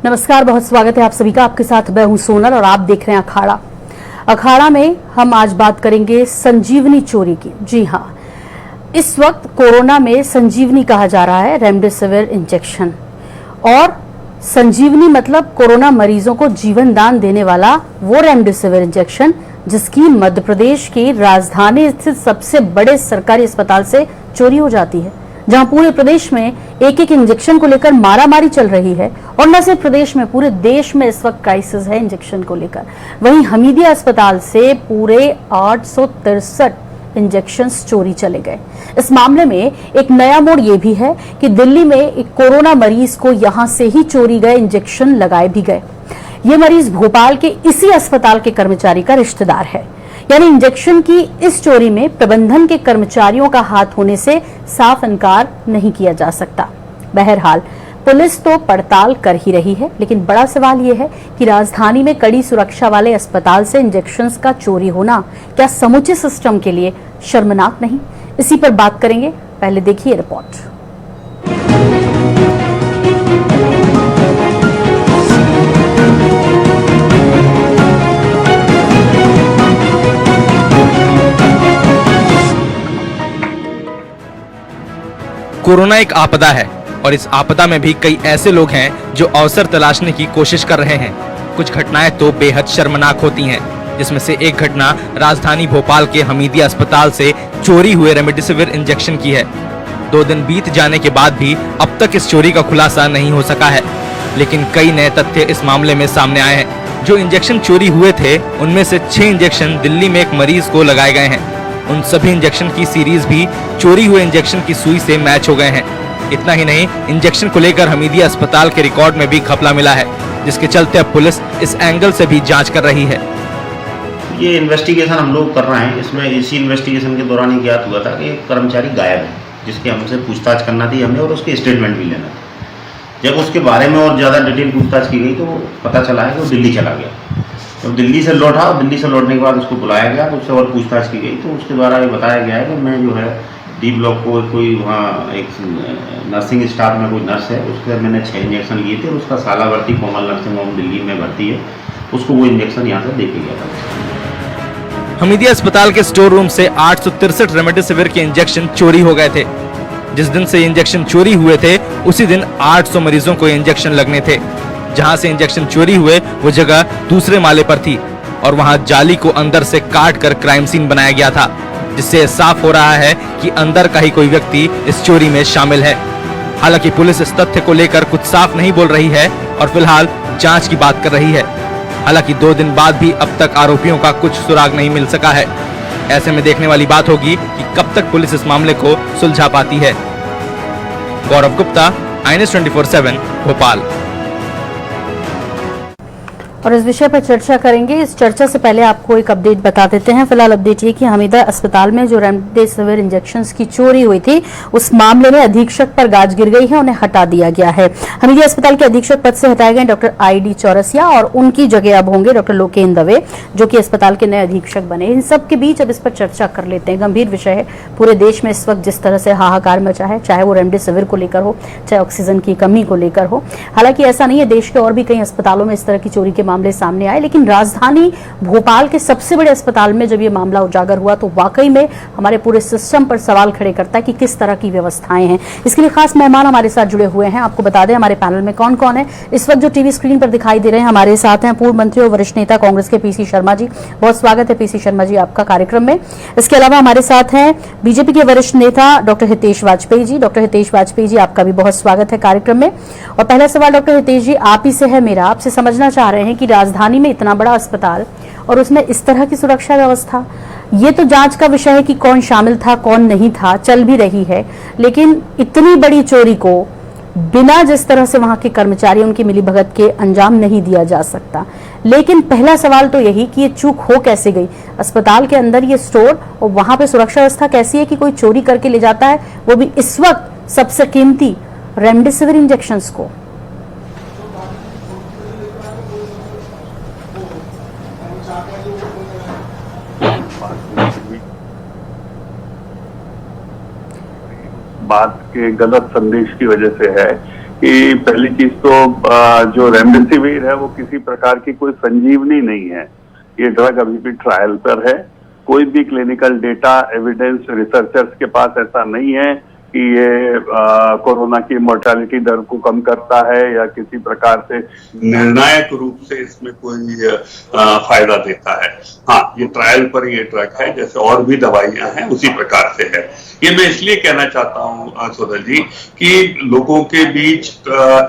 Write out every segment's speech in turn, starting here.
नमस्कार, बहुत स्वागत है आप सभी का। आपके साथ मैं हूं सोनल और आप देख रहे हैं अखाड़ा। अखाड़ा में हम आज बात करेंगे संजीवनी चोरी की। जी हां, इस वक्त कोरोना में संजीवनी कहा जा रहा है रेमडेसिविर इंजेक्शन। और संजीवनी मतलब कोरोना मरीजों को जीवन दान देने वाला वो रेमडेसिविर इंजेक्शन जिसकी मध्य प्रदेश की राजधानी स्थित सबसे बड़े सरकारी अस्पताल से चोरी हो जाती है, जहां पूरे प्रदेश में एक एक इंजेक्शन को लेकर मारामारी चल रही है। और न सिर्फ प्रदेश में, पूरे देश में इस वक्त क्राइसिस है इंजेक्शन को लेकर। वहीं हमीदिया अस्पताल से पूरे 863 इंजेक्शंस चोरी चले गए। इस मामले में एक नया मोड़ यह भी है कि दिल्ली में एक कोरोना मरीज को यहां से ही चोरी गए इंजेक्शन लगाए भी गए। ये मरीज भोपाल के इसी अस्पताल के कर्मचारी का रिश्तेदार है। यानी इंजेक्शन की इस चोरी में प्रबंधन के कर्मचारियों का हाथ होने से साफ इनकार नहीं किया जा सकता। बहरहाल पुलिस तो पड़ताल कर ही रही है, लेकिन बड़ा सवाल यह है कि राजधानी में कड़ी सुरक्षा वाले अस्पताल से इंजेक्शंस का चोरी होना क्या समुचित सिस्टम के लिए शर्मनाक नहीं? इसी पर बात करेंगे। पहले देखिए रिपोर्ट। कोरोना एक आपदा है और इस आपदा में भी कई ऐसे लोग हैं जो अवसर तलाशने की कोशिश कर रहे हैं। कुछ घटनाएं तो बेहद शर्मनाक होती हैं, जिसमें से एक घटना राजधानी भोपाल के हमीदिया अस्पताल से चोरी हुए रेमडेसिविर इंजेक्शन की है। 2 दिन बीत जाने के बाद भी अब तक इस चोरी का खुलासा नहीं हो सका है, लेकिन कई नए तथ्य इस मामले में सामने आए हैं। जो इंजेक्शन चोरी हुए थे उनमें से 6 इंजेक्शन दिल्ली में एक मरीज को लगाए गए हैं। उन सभी इंजेक्शन की सीरीज भी चोरी हुए इंजेक्शन की सुई से मैच हो गए हैं। इतना ही नहीं, इंजेक्शन को लेकर हमीदिया अस्पताल के रिकॉर्ड में भी घपला मिला है, जिसके चलते अब पुलिस इस एंगल से भी जांच कर रही है। ये इन्वेस्टिगेशन हम लोग कर रहे हैं। इसमें इसी इन्वेस्टिगेशन के दौरान ही ज्ञात हुआ था कि एक कर्मचारी गायब है, जिसके हमसे पूछताछ करना थी हमें और उसके स्टेटमेंट भी लेना था। जब उसके बारे में और ज़्यादा डिटेल पूछताछ की गई तो पता चला है कि वो दिल्ली चला गया। जब दिल्ली से लौटा, दिल्ली से लौटने के बाद उसको बुलाया गया तो उससे और पूछताछ की गई तो उसके द्वारा ये बताया गया है कि मैं जो है डी ब्लॉक को कोई वहाँ एक नर्सिंग स्टाफ में कोई नर्स है, उसके मैंने 6 इंजेक्शन लिए थे। उसका सालावर्ती कोमल नर्सिंग होम दिल्ली में भर्ती है, उसको वो इंजेक्शन यहाँ से दे के गया था। हमीदिया अस्पताल के स्टोर रूम से 863 रेमडेसिविर के इंजेक्शन चोरी हो गए थे। जिस दिन से इंजेक्शन चोरी हुए थे उसी दिन 800 मरीजों को इंजेक्शन लगने थे। जहां से इंजेक्शन चोरी हुए वो जगह दूसरे माले पर थी और वहां जाली को अंदर से काट कर क्राइम सीन बनाया गया था, जिससे साफ हो रहा है कि अंदर का ही कोई व्यक्ति इस चोरी में शामिल है। हालांकि पुलिस इस तथ्य को लेकर कुछ साफ नहीं बोल रही है और फिलहाल जांच की बात कर रही है। हालांकि 2 दिन बाद भी अब तक आरोपियों का कुछ सुराग नहीं मिल सका है। ऐसे में देखने वाली बात होगी कि कब तक पुलिस इस मामले को सुलझा पाती है। गौरव गुप्ता, INS 24/7 भोपाल। और इस विषय पर चर्चा करेंगे। इस चर्चा से पहले आपको एक अपडेट बता देते हैं। फिलहाल अपडेट ये कि हमीदिया अस्पताल में जो रेमडेसिविर इंजेक्शंस की चोरी हुई थी उस मामले में अधीक्षक पर गाज गिर गई है, उन्हें हटा दिया गया है। हमीदिया अस्पताल के अधीक्षक पद से हटाए गए डॉक्टर ID चौरसिया और उनकी जगह अब होंगे डॉक्टर लोकेंद्र दवे, जो कि अस्पताल के नए अधीक्षक बने। इन सब के बीच अब इस पर चर्चा कर लेते हैं। गंभीर विषय है। पूरे देश में इस वक्त जिस तरह से हाहाकार मचा है, चाहे वो रेमडेसिविर को लेकर हो, चाहे ऑक्सीजन की कमी को लेकर हो। हालांकि ऐसा नहीं है, देश के और भी कई अस्पतालों में इस तरह की चोरी के मामले सामने आए, लेकिन राजधानी भोपाल के सबसे बड़े अस्पताल में जब ये मामला उजागर हुआ तो वाकई में हमारे पूरे सिस्टम पर सवाल खड़े करता है कि किस तरह की व्यवस्थाएं हैं। इसके लिए खास मेहमान हमारे साथ जुड़े हुए हैं। आपको बता दें हमारे पैनल में कौन कौन है। इस वक्त जो टीवी स्क्रीन पर दिखाई दे रहे हैं हमारे साथ हैं पूर्व मंत्री और वरिष्ठ नेता कांग्रेस के PC शर्मा जी। बहुत स्वागत है PC शर्मा जी आपका कार्यक्रम में। इसके अलावा हमारे साथ हैं बीजेपी के वरिष्ठ नेता डॉक्टर हितेश वाजपेयी जी। डॉक्टर हितेश वाजपेयी जी आपका भी बहुत स्वागत है कार्यक्रम में। और पहला सवाल डॉक्टर हितेश जी आप ही से है मेरा। आपसे समझना चाह रहे हैं कि राजधानी में इतना बड़ा अस्पताल और उसमें इस तरह की सुरक्षा व्यवस्था, ये तो जांच का विषय है कि कौन शामिल था कौन नहीं था, चल भी रही है, लेकिन इतनी बड़ी चोरी को बिना जिस तरह से वहां के कर्मचारियों उनकी मिलीभगत के अंजाम नहीं दिया जा सकता। लेकिन पहला सवाल तो यही कि ये चूक हो कैसे गई? अस्पताल के अंदर ये स्टोर और वहां पे सुरक्षा व्यवस्था कैसी है कि कोई चोरी करके ले जाता है, वो भी इस वक्त सबसे कीमती रेमडेसिविर इंजेक्शंस को। बात के गलत संदेश की वजह से है कि पहली चीज तो जो रेमडेसिविर है वो किसी प्रकार की कोई संजीवनी नहीं है। ये ड्रग अभी भी ट्रायल पर है। कोई भी क्लिनिकल डेटा एविडेंस रिसर्चर्स के पास ऐसा नहीं है कि ये कोरोना की मोर्टालिटी दर को कम करता है या किसी प्रकार से निर्णायक रूप से इसमें कोई फायदा देता है। हाँ, ये ट्रायल पर ये ड्रग है, जैसे और भी दवाइयां हैं उसी प्रकार से है। ये मैं इसलिए कहना चाहता हूं सोनल जी कि लोगों के बीच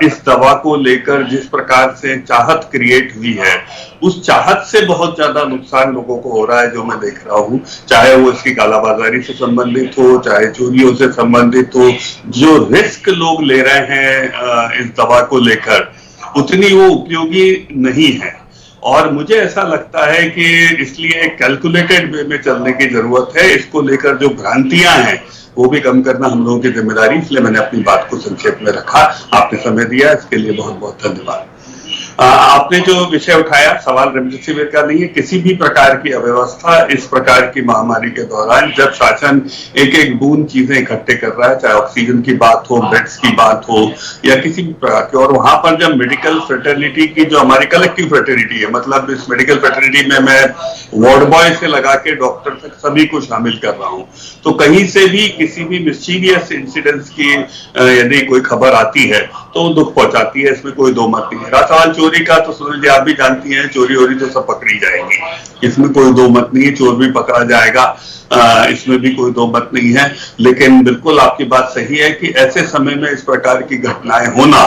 इस दवा को लेकर जिस प्रकार से चाहत क्रिएट हुई है, उस चाहत से बहुत ज्यादा नुकसान लोगों को हो रहा है, जो मैं देख रहा हूं। चाहे वो इसकी कालाबाजारी से संबंधित हो, चाहे चोरियों से संबंधित हो, जो रिस्क लोग ले रहे हैं इस दवा को लेकर, उतनी वो उपयोगी नहीं है। और मुझे ऐसा लगता है कि इसलिए कैलकुलेटेड वे में चलने की जरूरत है। इसको लेकर जो भ्रांतियां हैं वो भी कम करना हम लोगों की जिम्मेदारी, इसलिए मैंने अपनी बात को संक्षेप में रखा। आपने समय दिया, इसके लिए बहुत बहुत धन्यवाद। आपने जो विषय उठाया, सवाल रेमडेसिविर का नहीं है। किसी भी प्रकार की अव्यवस्था इस प्रकार की महामारी के दौरान, जब शासन एक एक बूंद चीजें इकट्ठे कर रहा है, चाहे ऑक्सीजन की बात हो, बेड्स की बात हो या किसी भी प्रकार की, और वहां पर जब मेडिकल फ्रेटर्निटी की जो हमारी कलेक्टिव फ्रेटर्निटी है, मतलब इस मेडिकल फ्रेटर्निटी में मैं वार्ड बॉय से लगा के डॉक्टर तक सभी को शामिल कर रहा हूं, तो कहीं से भी किसी भी मिस्टीरियस इंसिडेंट्स की यदि कोई खबर आती है तो दुख पहुंचाती है, इसमें कोई दो मत नहीं है। सवाल चोरी का तो सुनील जी आप भी जानती हैं, चोरी हो रही तो सब पकड़ी जाएंगी, इसमें कोई दो मत नहीं है। चोर भी पकड़ा जाएगा, इसमें भी कोई दो मत नहीं है। लेकिन बिल्कुल आपकी बात सही है कि ऐसे समय में इस प्रकार की घटनाएं होना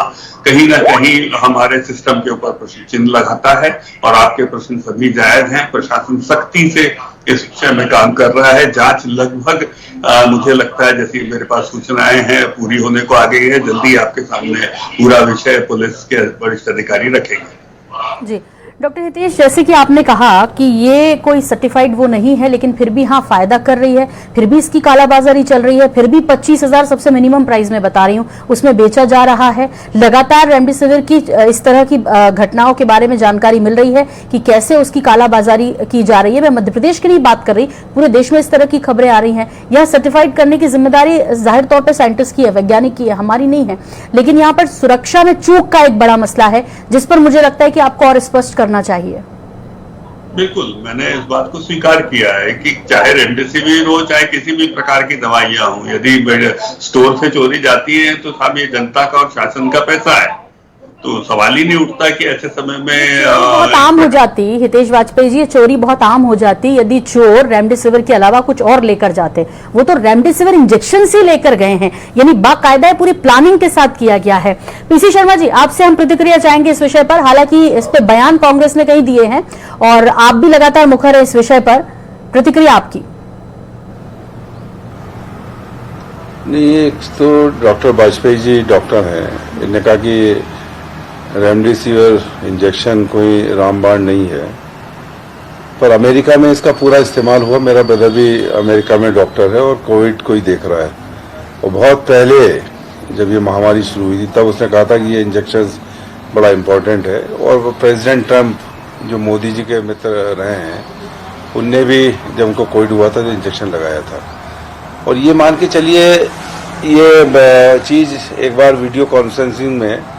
कहीं ना कहीं हमारे सिस्टम के ऊपर प्रश्न चिन्ह लगाता है, और आपके प्रश्न सभी जायज हैं। प्रशासन सख्ती से इस विषय में काम कर रहा है। जांच लगभग मुझे लगता है, जैसी मेरे पास सूचनाएं हैं, पूरी होने को आ गई है। जल्दी आपके सामने पूरा विषय पुलिस के वरिष्ठ अधिकारी रखेंगे। जी डॉक्टर हितेश, जैसे कि आपने कहा कि ये कोई सर्टिफाइड वो नहीं है, लेकिन फिर भी हाँ फायदा कर रही है, फिर भी इसकी कालाबाजारी चल रही है, फिर भी 25,000 सबसे मिनिमम प्राइस में बता रही हूँ उसमें बेचा जा रहा है। लगातार रेमडेसिविर की इस तरह की घटनाओं के बारे में जानकारी मिल रही है कि कैसे उसकी कालाबाजारी की जा रही है। मैं मध्य प्रदेश की नहीं बात कर रही, पूरे देश में इस तरह की खबरें आ रही हैं। यह सर्टिफाइड करने की जिम्मेदारी जाहिर तौर पर साइंटिस्ट की है, वैज्ञानिक की है, हमारी नहीं है। लेकिन यहाँ पर सुरक्षा में चूक का एक बड़ा मसला है, जिस पर मुझे लगता है कि आपको और स्पष्ट करना चाहिए। बिल्कुल, मैंने इस बात को स्वीकार किया है कि चाहे रेमडेसिविर हो, चाहे किसी भी प्रकार की दवाइयां हो, यदि स्टोर से चोरी जाती है तो साहब ये जनता का और शासन का पैसा है, तो सवाल ही नहीं उठता कि ऐसे समय में बहुत आम हो जाती। हितेश वाजपेयी जी, ये चोरी बहुत आम हो जाती यदि चोर रेमडेसिविर के अलावा कुछ और लेकर जाते। वो तो रेमडेसिविर इंजेक्शन से लेकर गए हैं, यानी बाकायदा पूरी प्लानिंग के साथ किया गया है। पीसी शर्मा जी, आपसे हम प्रतिक्रिया चाहेंगे इस विषय पर। हालांकि इस पे बयान कांग्रेस ने कई दिए हैं और आप भी लगातार मुखर है इस विषय पर, प्रतिक्रिया आपकी। नहीं, एक तो डॉक्टर वाजपेयी जी डॉक्टर हैं, इन्होंने कहा कि रेमडेसिविर इंजेक्शन कोई रामबाण नहीं है, पर अमेरिका में इसका पूरा इस्तेमाल हुआ। मेरा ब्रदर भी अमेरिका में डॉक्टर है और कोविड को ही देख रहा है, और बहुत पहले जब ये महामारी शुरू हुई थी तब उसने कहा था कि ये इंजेक्शन बड़ा इम्पोर्टेंट है। और प्रेसिडेंट ट्रंप जो मोदी जी के मित्र रहे हैं, उनने भी जब उनको कोविड हुआ था तो इंजेक्शन लगाया था। और ये मान के चलिए, ये चीज़ एक बार वीडियो कॉन्फ्रेंसिंग में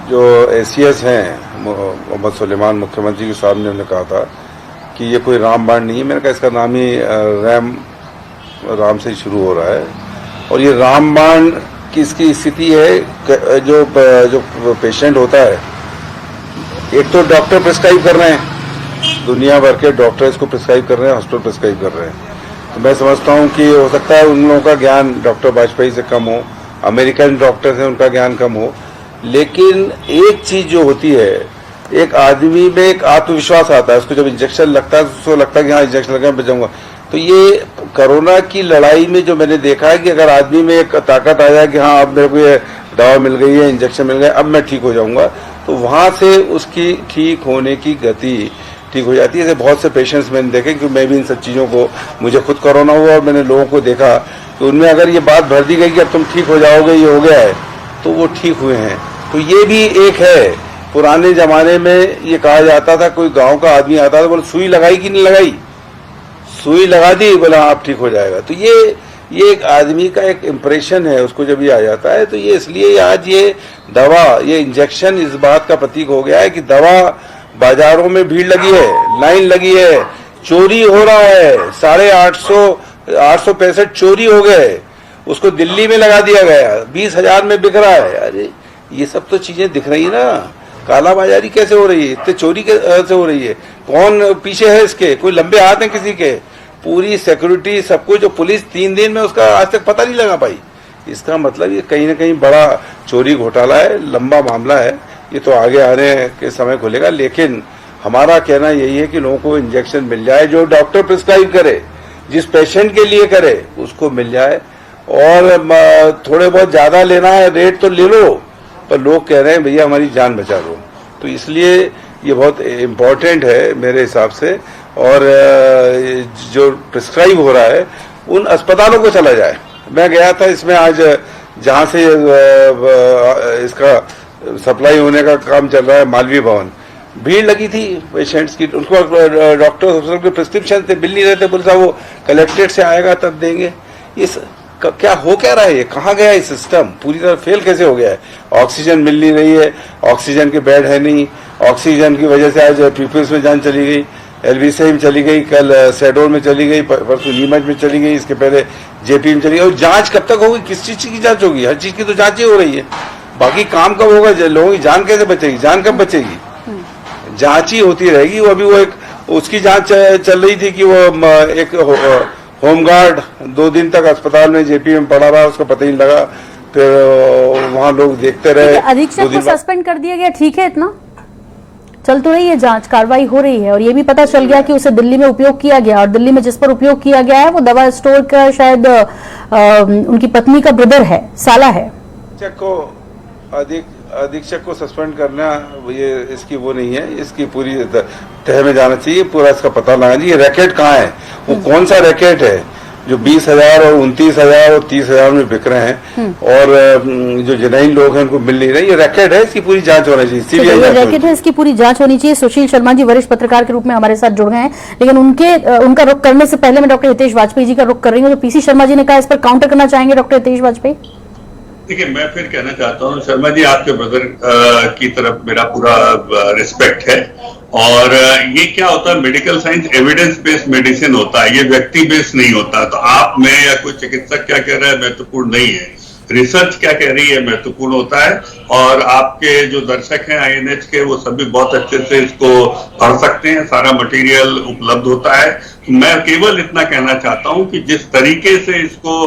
जो एसीएस हैं मोहम्मद सुलेमान मुख्यमंत्री के सामने उन्होंने कहा था कि ये कोई रामबाण नहीं है। मैंने कहा इसका नाम ही राम से ही शुरू हो रहा है, और ये रामबाण की इसकी स्थिति है। जो पेशेंट होता है, एक तो डॉक्टर प्रिस्क्राइब कर रहे हैं, दुनिया भर के डॉक्टर इसको प्रिस्क्राइब कर रहे हैं, हॉस्पिटल प्रिस्क्राइब कर रहे हैं। तो मैं समझता हूँ कि हो सकता है उन लोगों का ज्ञान डॉक्टर वाजपेयी से कम हो, अमेरिकन डॉक्टर्स हैं उनका ज्ञान कम हो, लेकिन एक चीज जो होती है, एक आदमी में एक आत्मविश्वास आता है। उसको जब इंजेक्शन लगता है तो उसको लगता है कि हाँ इंजेक्शन लगा मैं बचाऊंगा। तो ये कोरोना की लड़ाई में जो मैंने देखा है कि अगर आदमी में एक ताकत आ जाए कि हाँ अब मेरे को ये दवा मिल गई है, इंजेक्शन मिल गया, अब मैं ठीक हो जाऊंगा, तो वहां से उसकी ठीक होने की गति ठीक हो जाती है। जैसे बहुत से पेशेंट्स मैंने देखे, क्योंकि मैं भी इन सब चीज़ों को, मुझे खुद कोरोना हुआ और मैंने लोगों को देखा तो उनमें अगर ये बात भर दी गई कि अब तुम ठीक हो जाओगे, ये हो गया है, तो वो ठीक हुए हैं। तो ये भी एक है। पुराने जमाने में ये कहा जाता था, कोई गांव का आदमी आता था, बोले सुई लगाई कि नहीं लगाई, सुई लगा दी, बोला आप ठीक हो जाएगा। तो ये एक आदमी का एक इम्प्रेशन है, उसको जब ये आ जाता है तो ये इसलिए आज ये दवा, ये इंजेक्शन इस बात का प्रतीक हो गया है कि दवा बाजारों में भीड़ लगी है, लाइन लगी है, चोरी हो रहा है, 865 चोरी हो गए, उसको दिल्ली में लगा दिया गया, 20,000 में बिक रहा है। अरे ये सब तो चीजें दिख रही ना, कालाबाजारी कैसे हो रही है, इतने चोरी कैसे हो रही है, कौन पीछे है इसके, कोई लंबे हाथ हैं किसी के, पूरी सिक्योरिटी सब कुछ, जो पुलिस 3 दिन में उसका आज तक पता नहीं लगा पाई। इसका मतलब ये कहीं ना कहीं बड़ा चोरी घोटाला है, लंबा मामला है, ये तो आगे आने के समय खुलेगा। लेकिन हमारा कहना यही है कि लोगों को इंजेक्शन मिल जाए, जो डॉक्टर प्रिस्क्राइब करे, जिस पेशेंट के लिए करे उसको मिल जाए, और थोड़े बहुत ज्यादा लेना है रेट तो ले लो, पर लोग कह रहे हैं भैया हमारी जान बचा लो, तो इसलिए ये बहुत इम्पोर्टेंट है मेरे हिसाब से। और जो प्रिस्क्राइब हो रहा है उन अस्पतालों को चला जाए। मैं गया था इसमें आज, जहां से इसका सप्लाई होने का काम चल रहा है, मालवीय भवन, भीड़ लगी थी पेशेंट्स की, उनको डॉक्टर के प्रिस्क्रिप्शन थे, बिल नहीं रहते, बोल साहब वो कलेक्ट्रेट से आएगा तब देंगे। ये क्या हो क्या रहा है, ये कहाँ गया है सिस्टम, पूरी तरह फेल कैसे हो गया है। ऑक्सीजन मिल नहीं रही है, ऑक्सीजन के बेड है नहीं, ऑक्सीजन की वजह से आज पीपल्स में जान चली गई, एलबीसी में चली गई, कल सैडोल में चली गई, परसों नीमच में चली गई, इसके पहले जेपी में चली गई। और जांच कब तक होगी, किस चीज की जांच होगी, हर चीज की तो जांच ही हो रही है, बाकी काम कब होगा, लोगों की जान कैसे बचेगी, जान कब बचेगी, जांच ही होती रहेगी। वो अभी वो एक उसकी जांच चल रही थी कि वो एक होमगार्ड 2 दिन तक अस्पताल में जेपी में पड़ा रहा, उसको पता ही नहीं लगा, फिर वहां लोग देखते रहे। अधीक्षक को सस्पेंड कर दिया गया, ठीक है, इतना चल तो रही है जांच, कार्रवाई हो रही है, और ये भी पता चल गया कि उसे दिल्ली में उपयोग किया गया, और दिल्ली में जिस पर उपयोग किया गया है वो दवा स्टोर का शायद उनकी पत्नी का ब्रदर है, साला है। अधीक्षक को सस्पेंड करना ये इसकी वो नहीं है, इसकी पूरी तह में जाना चाहिए, पूरा इसका पता लगाना चाहिए, रैकेट कहाँ है, वो कौन सा रैकेट है जो 20,000 और 29,000 और 30,000 में बिक रहे हैं, और जो जिन्हीं लोग हैं उनको मिल नहीं रहे, ये रैकेट है, इसकी पूरी जांच होनी चाहिए, सीबीआई जांच रैकेट है, इसकी पूरी जांच होनी चाहिए। सुशील शर्मा जी वरिष्ठ पत्रकार के रूप में हमारे साथ जुड़ गए हैं, लेकिन उनका रुख करने से पहले मैं डॉक्टर हितेश वाजपेयी जी का रुख कर रही हूँ। तो पीसी शर्मा जी ने कहा, इस पर काउंटर करना चाहेंगे डॉक्टर हितेश वाजपेयी? देखिए, मैं फिर कहना चाहता हूँ, शर्मा जी आपके ब्रदर की तरफ मेरा पूरा रिस्पेक्ट है, और ये क्या होता है, medical science evidence based medicine होता है, ये व्यक्ति बेस्ड नहीं होता। तो आप में या कोई चिकित्सक क्या कह रहा है महत्वपूर्ण नहीं है, रिसर्च क्या कह रही है महत्वपूर्ण होता है, और आपके जो दर्शक हैं INH के, वो सभी बहुत अच्छे से इसको पढ़ सकते हैं, सारा मटेरियल उपलब्ध होता है। मैं केवल इतना कहना चाहता हूं कि जिस तरीके से इसको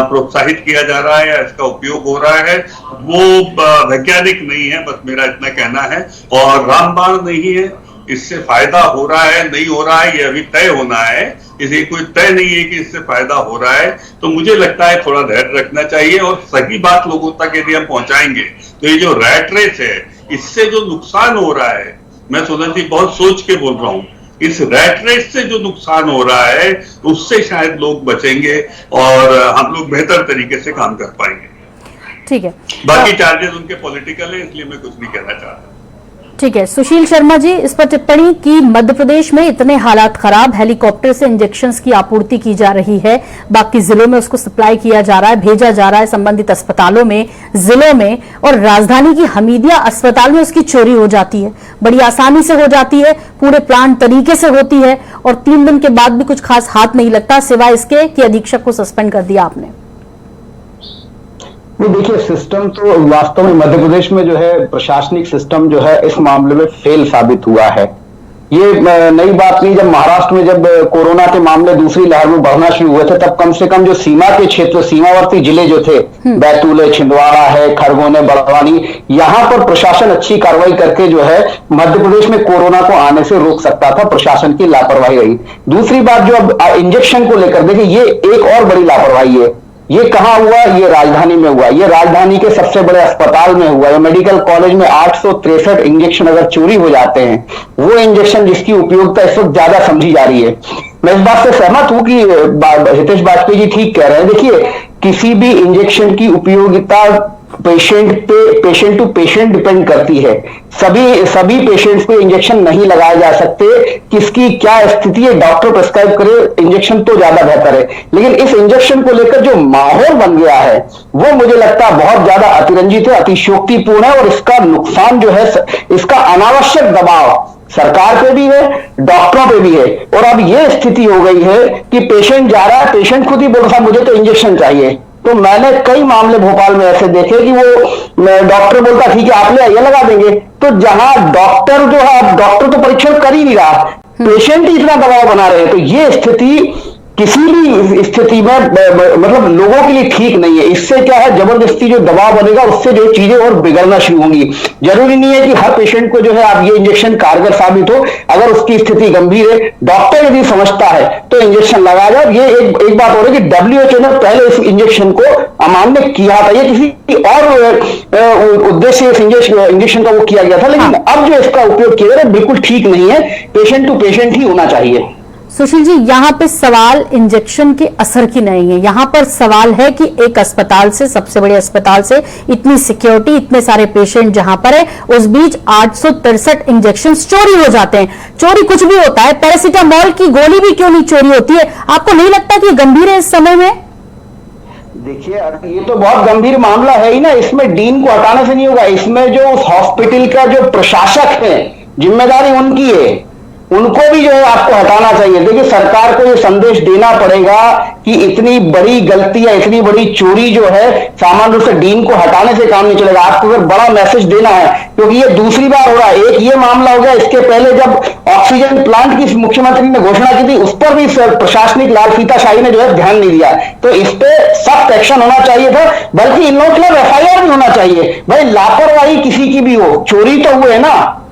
प्रोत्साहित किया जा रहा है या इसका उपयोग हो रहा है वो वैज्ञानिक नहीं है, बस मेरा इतना कहना है, और रामबाण नहीं है। इससे फायदा हो रहा है नहीं हो रहा है ये अभी तय होना है, इसे कोई तय नहीं है कि इससे फायदा हो रहा है। तो मुझे लगता है थोड़ा धैर्य रखना चाहिए, और सही बात लोगों तक यदि हम पहुंचाएंगे तो ये जो रैट रेस है, इससे जो नुकसान हो रहा है, मैं सुदन जी बहुत सोच के बोल रहा हूं, इस रैट रेस से जो नुकसान हो रहा है उससे शायद लोग बचेंगे और हम लोग बेहतर तरीके से काम कर पाएंगे। ठीक है, बाकी चार्जेस उनके पॉलिटिकल है, इसलिए मैं कुछ नहीं कहना चाहता। ठीक है, सुशील शर्मा जी इस पर टिप्पणी की, मध्य प्रदेश में इतने हालात खराब, हेलीकॉप्टर से इंजेक्शंस की आपूर्ति की जा रही है, बाकी जिलों में उसको सप्लाई किया जा रहा है, भेजा जा रहा है संबंधित अस्पतालों में, जिलों में, और राजधानी की हमीदिया अस्पताल में उसकी चोरी हो जाती है, बड़ी आसानी से हो जाती है, पूरे प्लान तरीके से होती है, और 3 दिन के बाद भी कुछ खास हाथ नहीं लगता, सिवाय इसके कि अधीक्षक को सस्पेंड कर दिया आपने। नहीं, देखिए, सिस्टम तो वास्तव में मध्य प्रदेश में जो है प्रशासनिक सिस्टम जो है इस मामले में फेल साबित हुआ है। ये नई बात नहीं, जब महाराष्ट्र में जब कोरोना के मामले दूसरी लहर में बढ़ना शुरू हुए थे, तब कम से कम जो सीमा के क्षेत्र, सीमावर्ती जिले जो थे, बैतूल है, छिंदवाड़ा है, खरगोन है, बड़वानी, यहां पर प्रशासन अच्छी कार्रवाई करके जो है मध्य प्रदेश में कोरोना को आने से रोक सकता था, प्रशासन की लापरवाही रही। दूसरी बात, जो अब इंजेक्शन को लेकर देखिए, ये एक और बड़ी लापरवाही है। ये कहां हुआ? ये राजधानी में हुआ, ये राजधानी के सबसे बड़े अस्पताल में हुआ। ये मेडिकल कॉलेज में 863 इंजेक्शन अगर चोरी हो जाते हैं, वो इंजेक्शन जिसकी उपयोगिता इस वक्त ज्यादा समझी जा रही है। मैं इस बात से सहमत हूं कि हितेश वाजपेयी जी ठीक कह रहे हैं। देखिए, किसी भी इंजेक्शन की उपयोगिता पेशेंट टू पेशेंट डिपेंड करती है। सभी पेशेंट्स को इंजेक्शन नहीं लगाए जा सकते, किसकी क्या स्थिति है डॉक्टर प्रिस्क्राइब करे इंजेक्शन तो ज्यादा बेहतर है। लेकिन इस इंजेक्शन को लेकर जो माहौल बन गया है वो मुझे लगता है बहुत ज्यादा अतिरंजित है, अतिशयोक्तिपूर्ण है, और इसका नुकसान जो है, इसका अनावश्यक दबाव सरकार पे भी है, डॉक्टरों पे भी है। और अब ये स्थिति हो गई है कि पेशेंट जा रहा है, पेशेंट खुद ही बोल रहा मुझे तो इंजेक्शन चाहिए। तो मैंने कई मामले भोपाल में ऐसे देखे कि वो डॉक्टर बोलता ठीक है आप ले आइए लगा देंगे, तो जहां डॉक्टर जो है, डॉक्टर तो परीक्षण कर ही नहीं रहा, पेशेंट ही इतना दबाव बना रहे हैं। तो ये स्थिति किसी भी स्थिति में मतलब लोगों के लिए ठीक नहीं है। इससे क्या है, जबरदस्ती जो दबाव बनेगा उससे जो चीजें और बिगड़ना शुरू होंगी। जरूरी नहीं है कि हर पेशेंट को जो है आप ये इंजेक्शन कारगर साबित हो, अगर उसकी स्थिति गंभीर है, डॉक्टर यदि समझता है तो इंजेक्शन लगाया जाए। ये एक बात हो रही है कि WHO ने पहले इस इंजेक्शन को अमान्य किया था, ये किसी और उद्देश्य से इंजेक्शन का वो किया गया था, लेकिन अब जो इसका उपयोग किया जा रहा है बिल्कुल ठीक नहीं है, पेशेंट टू पेशेंट ही होना चाहिए। सुशील जी, यहाँ पे सवाल इंजेक्शन के असर की नहीं है, यहाँ पर सवाल है कि एक अस्पताल से, सबसे बड़े अस्पताल से इतनी सिक्योरिटी, इतने सारे पेशेंट जहां पर है, उस बीच 863 इंजेक्शन चोरी हो जाते हैं। चोरी कुछ भी होता है, पैरासीटामोल की गोली भी क्यों नहीं चोरी होती है? आपको नहीं लगता कि गंभीर है इस समय में? देखिए ये तो बहुत गंभीर मामला है ही ना, इसमें डीन को हटाने से नहीं होगा, इसमें जो उस हॉस्पिटल का जो प्रशासक है जिम्मेदारी उनकी है, उनको भी जो है आपको हटाना चाहिए। देखिए सरकार को ये संदेश देना पड़ेगा कि इतनी बड़ी गलती या इतनी बड़ी चोरी जो है सामान्य रूप से डीन को हटाने से काम नहीं चलेगा, आपको अगर बड़ा मैसेज देना है, क्योंकि ये दूसरी बार हो रहा है। एक ये मामला हो गया, इसके पहले जब ऑक्सीजन प्लांट की मुख्यमंत्री ने घोषणा की थी उस पर भी प्रशासनिक लाल फीताशाही ने जो है ध्यान नहीं दिया, तो इस पे सख्त एक्शन होना चाहिए था, बल्कि इन लोगों के लिए FIR भी होना चाहिए। भाई लापरवाही किसी की भी हो, चोरी तो हुए ना,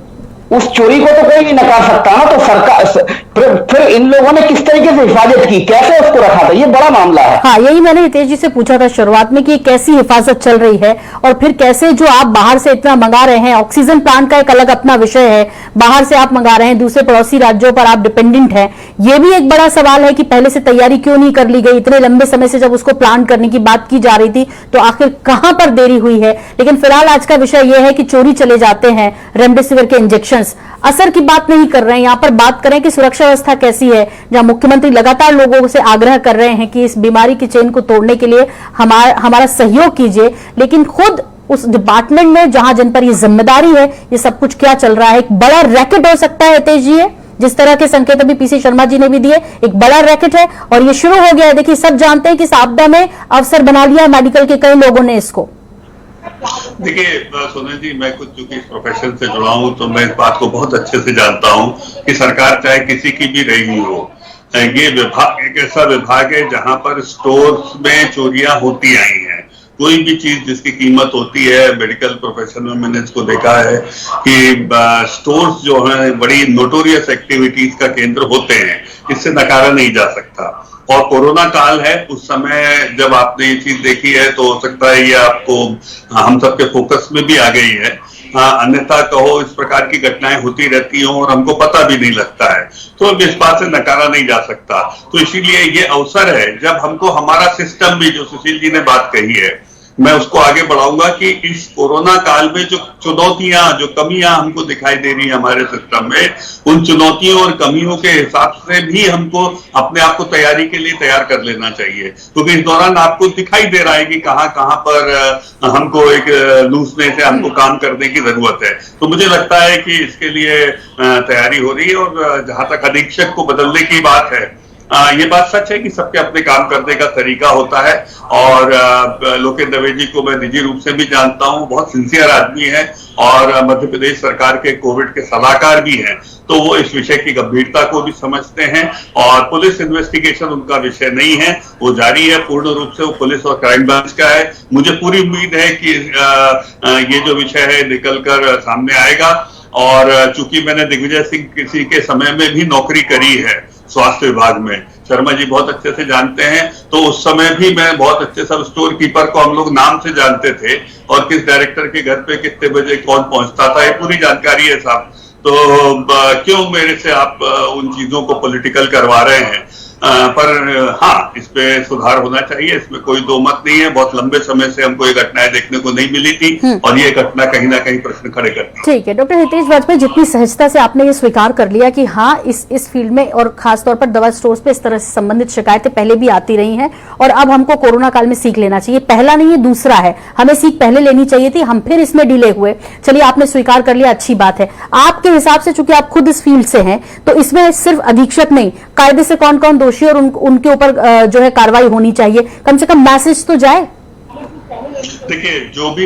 उस चोरी को तो कोई नहीं नकार सकता ना, तो सरकार फिर इन लोगों ने किस तरीके से हिफाजत की, कैसे उसको रखा था, ये बड़ा मामला है। हाँ, यही मैंने हितेश जी से पूछा था शुरुआत में कि कैसी हिफाजत चल रही है, और फिर कैसे जो आप बाहर से इतना मंगा रहे हैं, ऑक्सीजन प्लांट का एक अलग अपना विषय है, बाहर से आप मंगा रहे हैं, दूसरे पड़ोसी राज्यों पर आप डिपेंडेंट हैं, ये भी एक बड़ा सवाल है कि पहले से तैयारी क्यों नहीं कर ली गई? इतने लंबे समय से जब उसको प्लांट करने की बात की जा रही थी तो आखिर कहां पर देरी हुई है? लेकिन फिलहाल आज का विषय यह है कि चोरी चले जाते हैं रेमडेसिविर के इंजेक्शन, असर की बात नहीं कर रहे हैं, यहां पर बात करें कि सुरक्षा व्यवस्था कैसी है, जहां मुख्यमंत्री लगातार लोगों से आग्रह कर रहे हैं कि इस बीमारी की चेन को तोड़ने के लिए हमारा सहयोग कीजिए, लेकिन खुद उस डिपार्टमेंट में जहां जिन पर ये जिम्मेदारी है, ये सब कुछ क्या चल रहा है? एक बड़ा रैकेट हो सकता है हितेश जी, जिस तरह के संकेत अभी PC शर्मा जी ने भी दिए, एक बड़ा रैकेट है और ये शुरू हो गया है। देखिए सब जानते हैं कि इस आपदा में अवसर बना लिया मेडिकल के कई लोगों ने इसको। देखिए सोनल जी, मैं कुछ चूंकि इस प्रोफेशन से जुड़ा हूं तो मैं इस बात को बहुत अच्छे से जानता हूं कि सरकार चाहे किसी की भी रही हो, ये विभाग एक ऐसा विभाग है जहां पर स्टोर्स में चोरियां होती आई हैं। कोई भी चीज जिसकी कीमत होती है, मेडिकल प्रोफेशन में मैंने इसको देखा है कि स्टोर्स जो है बड़ी नोटोरियस एक्टिविटीज का केंद्र होते हैं, इससे नकारा नहीं जा सकता। और कोरोना काल है, उस समय जब आपने ये चीज देखी है तो हो सकता है ये आपको हम सबके फोकस में भी आ गई है। अन्यथा कहो इस प्रकार की घटनाएं होती रहती हों और हमको पता भी नहीं लगता है, तो अब इस बात से नकारा नहीं जा सकता। तो इसीलिए ये अवसर है जब हमको हमारा सिस्टम भी, जो सुशील जी ने बात कही है, मैं उसको आगे बढ़ाऊंगा कि इस कोरोना काल में जो चुनौतियां, जो कमियां हमको दिखाई दे रही है हमारे सिस्टम में, उन चुनौतियों और कमियों के हिसाब से भी हमको अपने आप को तैयारी के लिए तैयार कर लेना चाहिए, क्योंकि इस दौरान आपको दिखाई दे रहा है कि कहां कहां पर हमको एक लूजने से हमको काम करने की जरूरत है। तो मुझे लगता है कि इसके लिए तैयारी हो रही है। और जहां तक अधीक्षक को बदलने की बात है, ये बात सच है कि सबके अपने काम करने का तरीका होता है। और लोकेन्द्र दवे जी को मैं निजी रूप से भी जानता हूं, बहुत सिंसियर आदमी है और मध्य प्रदेश सरकार के कोविड के सलाहकार भी हैं, तो वो इस विषय की गंभीरता को भी समझते हैं। और पुलिस इन्वेस्टिगेशन उनका विषय नहीं है, वो जारी है पूर्ण रूप से, वो पुलिस और क्राइम ब्रांच का है। मुझे पूरी उम्मीद है कि ये जो विषय है निकल कर सामने आएगा। और चूंकि मैंने दिग्विजय सिंह किसी के समय में भी नौकरी करी है स्वास्थ्य विभाग में, शर्मा जी बहुत अच्छे से जानते हैं, तो उस समय भी मैं बहुत अच्छे सब स्टोर कीपर को हम लोग नाम से जानते थे और किस डायरेक्टर के घर पे कितने बजे कौन पहुंचता था, ये पूरी जानकारी है साहब। तो क्यों मेरे से आप उन चीजों को पॉलिटिकल करवा रहे हैं? पर हाँ, इस पे सुधार होना चाहिए, इसमें कोई दो मत नहीं है। बहुत लंबे समय से हमको ये घटनाएं देखने को नहीं मिली थी और ये घटना कहीं ना कहीं प्रश्न खड़े करती है। ठीक है डॉक्टर हितेश वाजपेयी, जितनी सहजता से आपने ये स्वीकार कर लिया कि हाँ इस फील्ड में और खासतौर पर दवा स्टोर्स पे इस तरह से संबंधित शिकायतें पहले भी आती रही हैं और अब हमको कोरोना काल में सीख लेना चाहिए। पहला नहीं, ये दूसरा है, हमें सीख पहले लेनी चाहिए थी, हम फिर इसमें डिले हुए। चलिए आपने स्वीकार कर लिया, अच्छी बात है। आपके हिसाब से चूंकि आप खुद इस फील्ड से हैं तो इसमें सिर्फ अधीक्षक नहीं, कायदे से कौन कौन दोषी और उनके ऊपर जो है कार्रवाई होनी चाहिए, कम से कम मैसेज तो जाए। देखिए, जो भी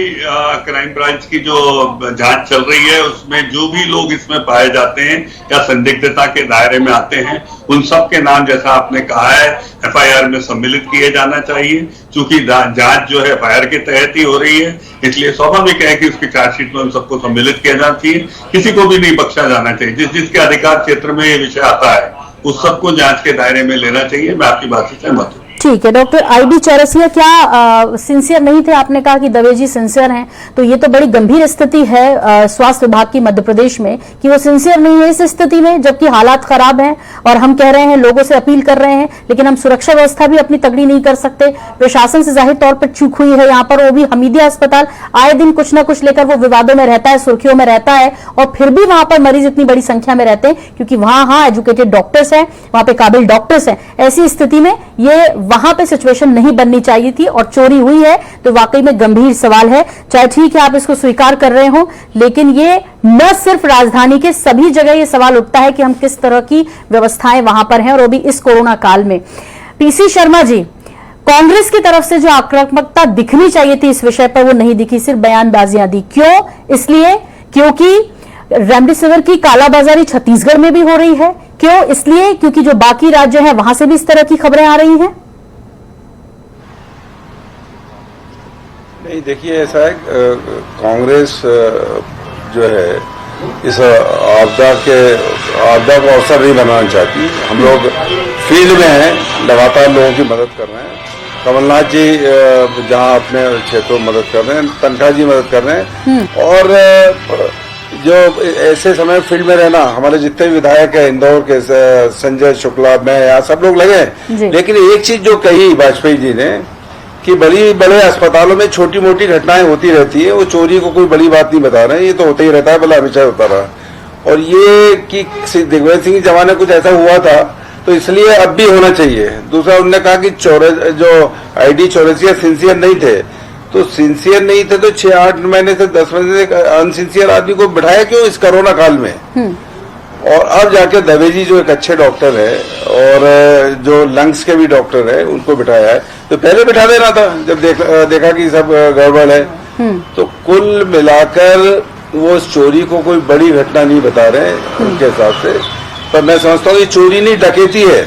क्राइम ब्रांच की जो जांच चल रही है उसमें जो भी लोग इसमें पाए जाते हैं या संदिग्धता के दायरे में आते हैं, उन सब के नाम जैसा आपने कहा है एफआईआर में सम्मिलित किए जाना चाहिए। चूंकि जांच जो है एफआईआर के तहत ही हो रही है, इसलिए स्वाभाविक है कि उसकी चार्जशीट में उन सबको सम्मिलित किया जाना चाहिए। किसी को भी नहीं बख्शा जाना चाहिए। जिसके अधिकार क्षेत्र में ये विषय आता है उस सबको जांच के दायरे में लेना चाहिए। मैं आपकी बात से सहमत हूँ। ठीक है डॉक्टर आईडी चौरसिया, क्या सिंसियर नहीं थे? आपने कहा कि दवे जी सिंसियर हैं, तो ये तो बड़ी गंभीर स्थिति है स्वास्थ्य विभाग की मध्य प्रदेश में कि वो सिंसियर नहीं है इस स्थिति में, जबकि हालात खराब हैं और हम कह रहे हैं, लोगों से अपील कर रहे हैं, लेकिन हम सुरक्षा व्यवस्था भी अपनी तगड़ी नहीं कर सकते। प्रशासन से जाहिर तौर पर चूक हुई है यहाँ पर। वो भी हमीदिया अस्पताल आए दिन कुछ ना कुछ लेकर वो विवादों में रहता है, सुर्खियों में रहता है, और फिर भी वहां पर मरीज इतनी बड़ी संख्या में रहते हैं क्योंकि वहां एजुकेटेड डॉक्टर्स हैं, वहां पे काबिल डॉक्टर्स हैं। ऐसी स्थिति में ये वहां पे सिचुएशन नहीं बननी चाहिए थी और चोरी हुई है तो वाकई में गंभीर सवाल है। चाहे ठीक है आप इसको स्वीकार कर रहे हो, लेकिन ये न सिर्फ राजधानी के सभी जगह ये सवाल उठता है कि हम किस तरह की व्यवस्थाएं वहां पर हैं और वो भी इस कोरोना काल में। पीसी शर्मा जी, कांग्रेस की तरफ से जो आक्रामकता दिखनी चाहिए थी इस विषय पर वो नहीं दिखी, सिर्फ बयानबाजियां दी। क्यों? इसलिए क्योंकि रेमडेसिविर की कालाबाजारी छत्तीसगढ़ में भी हो रही है। क्यों? इसलिए क्योंकि जो बाकी राज्य हैं वहां से भी इस तरह की खबरें आ रही हैं। नहीं, देखिए ऐसा है, कांग्रेस जो है इस आपदा को अवसर नहीं बनाना चाहती। हम लोग फील्ड में हैं, लगातार लोगों की मदद कर रहे हैं। कमलनाथ जी जहां अपने क्षेत्रों में मदद कर रहे हैं, तनखा जी मदद कर रहे हैं, और जो ऐसे समय फील्ड में रहना, हमारे जितने विधायक हैं इंदौर के, संजय शुक्ला, मैं, यहाँ सब लोग लगे हैं। लेकिन एक चीज जो कही वाजपेयी जी ने कि बड़े अस्पतालों में छोटी मोटी घटनाएं होती रहती है, वो चोरी को कोई बड़ी बात नहीं बता रहे हैं, ये तो होता ही रहता है, भला हमेशा होता रहा। और ये कि दिग्विजय सिंह के जमाने कुछ ऐसा हुआ था तो इसलिए अब भी होना चाहिए। दूसरा, उन्होंने कहा कि जो आईडी चौरसिया सिंसियर नहीं थे, तो सिंसियर नहीं थे तो 6-8 महीने से 10 महीने से अनसिंसियर आदमी को बिठाया क्यों इस कोरोना काल में? और अब जाके दवे जी जो एक अच्छे डॉक्टर है और जो लंग्स के भी डॉक्टर है उनको बिठाया है, तो पहले बिठा देना था जब देखा कि सब गड़बड़ है। तो कुल मिलाकर वो इस चोरी को कोई बड़ी घटना नहीं बता रहे उनके हिसाब से, पर मैं समझता हूँ ये चोरी नहीं डकैती है,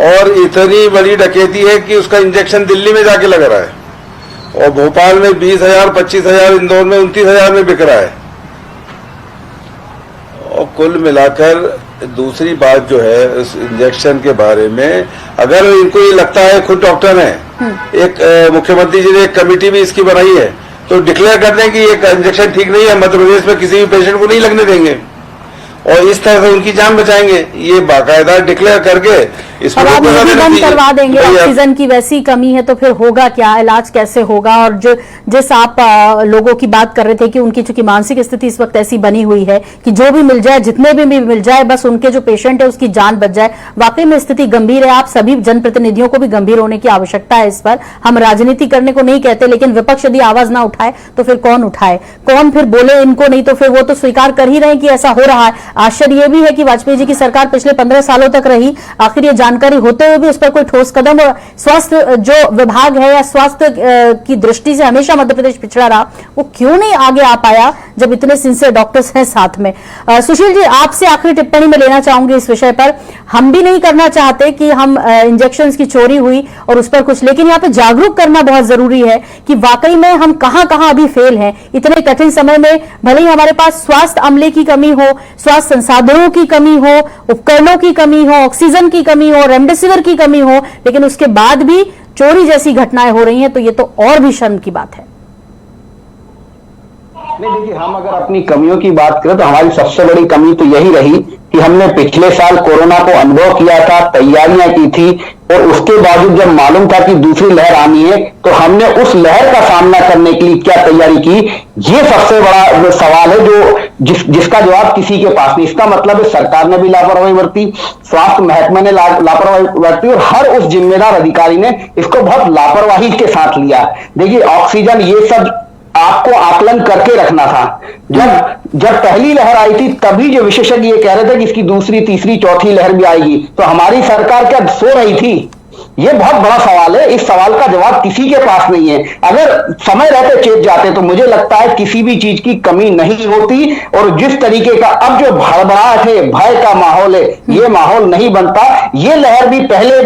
और इतनी बड़ी डकैती है कि उसका इंजेक्शन दिल्ली में जाके लग रहा है और भोपाल में 20,000, 25,000, इंदौर में 29,000 में बिक रहा है। और कुल मिलाकर दूसरी बात जो है इस इंजेक्शन के बारे में, अगर इनको ये लगता है, खुद डॉक्टर हैं, एक मुख्यमंत्री जी ने एक कमेटी भी इसकी बनाई है, तो डिक्लेयर कर दें कि ये इंजेक्शन ठीक नहीं है, मध्य प्रदेश में किसी भी पेशेंट को नहीं लगने देंगे और इस तरह से उनकी जान बचाएंगे। ये बाकायदा डिक्लेयर करके अब आप ये बंद करवा देंगे। ऑक्सीजन की वैसी कमी है तो फिर होगा क्या, इलाज कैसे होगा? और जिस आप लोगों की बात कर रहे थे कि उनकी चूंकि मानसिक स्थिति इस वक्त ऐसी बनी हुई है कि जो भी मिल जाए, जितने भी मिल जाए, बस उनके जो पेशेंट है उसकी जान बच जाए। वाकई में स्थिति गंभीर है। आप सभी जनप्रतिनिधियों को भी गंभीर होने की आवश्यकता है इस पर। हम राजनीति करने को नहीं कहते, लेकिन विपक्ष यदि आवाज ना उठाए तो फिर कौन उठाए, कौन फिर बोले इनको? नहीं तो फिर वो तो स्वीकार कर ही रहे हैं कि ऐसा हो रहा है। आश्चर्य यह भी है कि वाजपेयी जी की सरकार पिछले 15 सालों तक रही, आखिर ये जानकारी होते हुए भी उस पर कोई ठोस कदम, और स्वास्थ्य जो विभाग है या स्वास्थ्य की दृष्टि से हमेशा मध्य प्रदेश पिछड़ा रहा, वो क्यों नहीं आगे आ पाया जब इतने सिंसियर डॉक्टर्स हैं साथ में? सुशील जी, आपसे आखिरी टिप्पणी में लेना चाहूंगी इस विषय पर। हम भी नहीं करना चाहते कि हम इंजेक्शन की चोरी हुई और उस पर कुछ, लेकिन यहाँ पे जागरूक करना बहुत जरूरी है कि वाकई में हम कहां अभी फेल हैं। इतने कठिन समय में भले ही हमारे पास स्वास्थ्य अमले की कमी हो, स्वास्थ्य संसाधनों की कमी हो, उपकरणों की कमी हो, ऑक्सीजन की कमी हो, रेमडेसिविर की कमी हो, लेकिन उसके बाद भी चोरी जैसी घटनाएं हो रही हैं, तो ये तो और भी शर्म की बात है। नहीं, देखिए, हम अगर अपनी कमियों की बात करें तो हमारी सबसे बड़ी कमी तो यही रही कि हमने पिछले साल कोरोना को अनुभव किया था, तैयारियां की थी, और उसके बावजूद जब मालूम था कि दूसरी लहर आनी है तो हमने उस लहर का सामना करने के लिए क्या तैयारी की, ये सबसे बड़ा सवाल है जो जिसका जवाब किसी के पास नहीं। इसका मतलब है सरकार ने भी लापरवाही बरती, स्वास्थ्य महकमे ने लापरवाही बरती, और हर उस जिम्मेदार अधिकारी ने इसको बहुत लापरवाही के साथ लिया। देखिए, ऑक्सीजन ये सब आपको आकलन करके रखना था। जब पहली लहर आई थी तभी जो विशेषज्ञ ये कह रहे थे कि इसकी दूसरी, तीसरी, चौथी लहर भी आएगी, तो हमारी सरकार क्या सो रही थी? ये बहुत बड़ा सवाल है। इस सवाल का जवाब किसी के पास नहीं है। अगर समय रहते चेत जाते तो मुझे लगता है किसी भी चीज की कमी नहीं होती, और जिस तरीके का अब जो भड़बड़ाहट है, भय का माहौल है, ये माहौल नहीं बनता। ये लहर भी पहले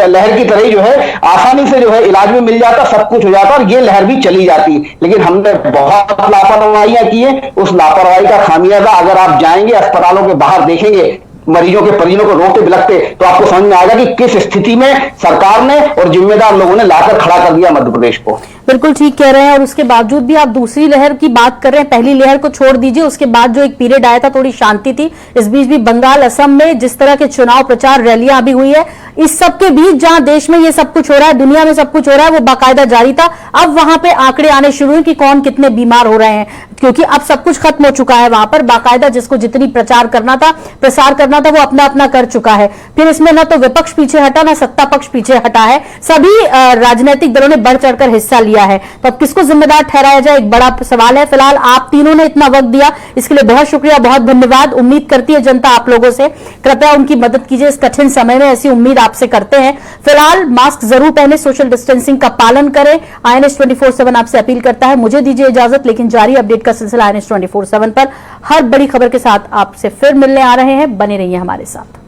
लहर की तरह जो है आसानी से जो है इलाज में मिल जाता, सब कुछ हो जाता और ये लहर भी चली जाती। लेकिन हमने बहुत लापरवाहियां की है। उस लापरवाही का खामियाजा अगर आप जाएंगे अस्पतालों के बाहर देखेंगे, मरीजों के परिजनों को रोते बिलखते, तो आपको समझ में आएगा कि किस स्थिति में सरकार ने और जिम्मेदार लोगों ने लाकर खड़ा कर दिया मध्य प्रदेश को। बिल्कुल ठीक कह रहे हैं, और उसके बावजूद भी आप दूसरी लहर की बात कर रहे हैं। पहली लहर को छोड़ दीजिए, उसके बाद जो एक पीरियड आया था थोड़ी शांति थी। इस बीच भी बंगाल, असम में जिस तरह के चुनाव प्रचार रैलियां अभी हुई है, इस सब के बीच जहां देश में ये सब कुछ हो रहा है, दुनिया में सब कुछ हो रहा है, वो बाकायदा जारी था। अब वहां पे आंकड़े आने शुरू हुए कि कौन कितने बीमार हो रहे हैं, क्योंकि अब सब कुछ खत्म हो चुका है। वहां पर बाकायदा जिसको जितनी प्रसार करना था वो अपना अपना कर चुका है। फिर इसमें ना तो विपक्ष पीछे हटा, ना सत्ता पक्ष पीछे हटा है। सभी राजनीतिक दलों ने बढ़ चढ़कर हिस्सा लिया है। तो अब किसको जिम्मेदार ठहराया जाए, एक बड़ा सवाल है। फिलहाल आप तीनों ने इतना वक्त दिया, इसके लिए बहुत शुक्रिया, बहुत धन्यवाद। उम्मीद करती है जनता आप लोगों से, कृपया उनकी मदद कीजिए इस कठिन समय में, ऐसी उम्मीद आपसे करते हैं। फिलहाल मास्क जरूर पहने, सोशल डिस्टेंसिंग का पालन करें। INS 24/7 आपसे अपील करता है। मुझे दीजिए इजाजत, लेकिन जारी अपडेट का सिलसिला INS 24/7 पर हर बड़ी खबर के साथ आपसे फिर मिलने आ रहे हैं। बने रहिए हमारे साथ।